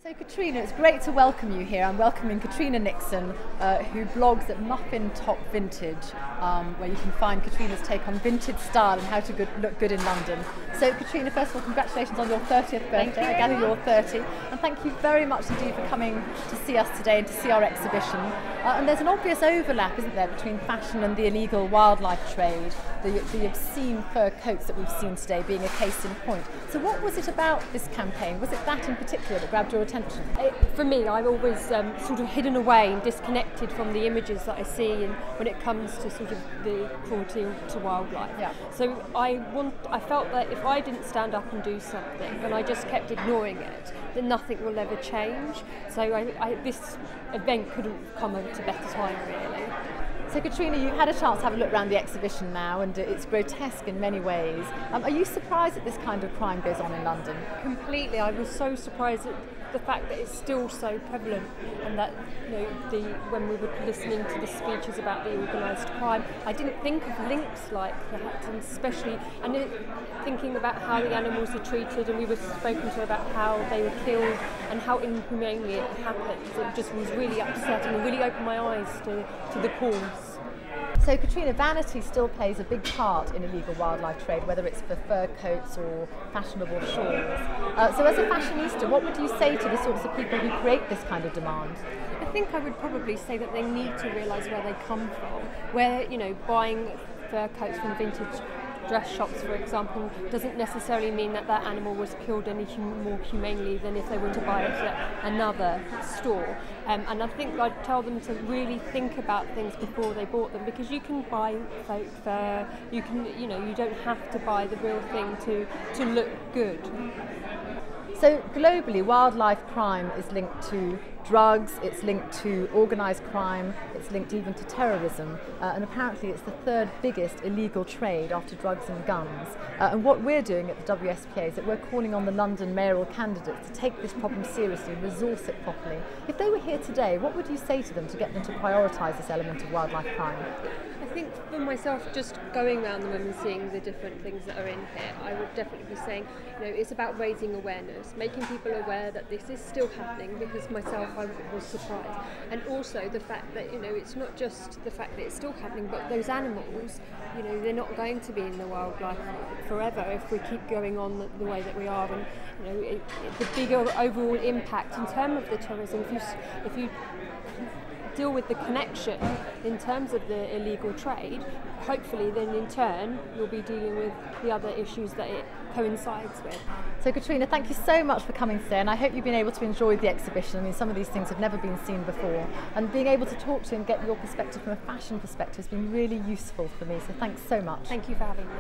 So Katrina, it's great to welcome you here. I'm welcoming Katrina Nixon, who blogs at Muffin Top Vintage, where you can find Katrina's take on vintage style and how to look good in London. So Katrina, first of all, congratulations on your 30th birthday. I gather you're 30. And thank you very much indeed for coming to see us today and to see our exhibition. And there's an obvious overlap, isn't there, between fashion and the illegal wildlife trade, the obscene fur coats that we've seen today being a case in point. So what was it about this campaign? Was it that in particular that grabbed your attention? For me, I'm always sort of hidden away and disconnected from the images that I see, and when it comes to sort of the cruelty to wildlife. Yeah. So I felt that if I didn't stand up and do something, and I just kept ignoring it, then nothing will ever change. So this event couldn't come at a better time, really. So Katrina, you've had a chance to have a look around the exhibition now, and it's grotesque in many ways. Are you surprised that this kind of crime goes on in London? Completely. I was so surprised at the fact that it's still so prevalent, and that when we were listening to the speeches about the organised crime, I didn't think of links like that, and especially thinking about how the animals are treated, and we were spoken to about how they were killed and how inhumanely it happens. It just was really upsetting and really opened my eyes to the cause. So Katrina, vanity still plays a big part in illegal wildlife trade, whether it's for fur coats or fashionable shawls. So as a fashionista, what would you say to the sorts of people who create this kind of demand? I think I would probably say that they need to realise where they come from, where, buying fur coats from vintage dress shops, for example, doesn't necessarily mean that that animal was killed any more humanely than if they were to buy it at another store. And I think I'd tell them to really think about things before they bought them, because you can buy fake fur, you don't have to buy the real thing to look good. So globally, wildlife crime is linked to drugs, it's linked to organised crime, it's linked even to terrorism, and apparently it's the third biggest illegal trade after drugs and guns. And what we're doing at the WSPA is that we're calling on the London mayoral candidates to take this problem seriously and resource it properly. If they were here today, what would you say to them to get them to prioritise this element of wildlife crime? I think for myself, just going around them and seeing the different things that are in here, I would definitely be saying, it's about raising awareness, making people aware that this is still happening, because myself, I was surprised. And also the fact that, it's not just the fact that it's still happening, but those animals, they're not going to be in the wildlife forever if we keep going on the way that we are. And, the bigger overall impact in terms of the terrorism, if you deal with the connection in terms of the illegal trade, hopefully then in turn you'll be dealing with the other issues that it coincides with. So Katrina, thank you so much for coming today, and I hope you've been able to enjoy the exhibition. I mean, some of these things have never been seen before, and being able to talk to you and get your perspective from a fashion perspective has been really useful for me, so thanks so much. Thank you for having me.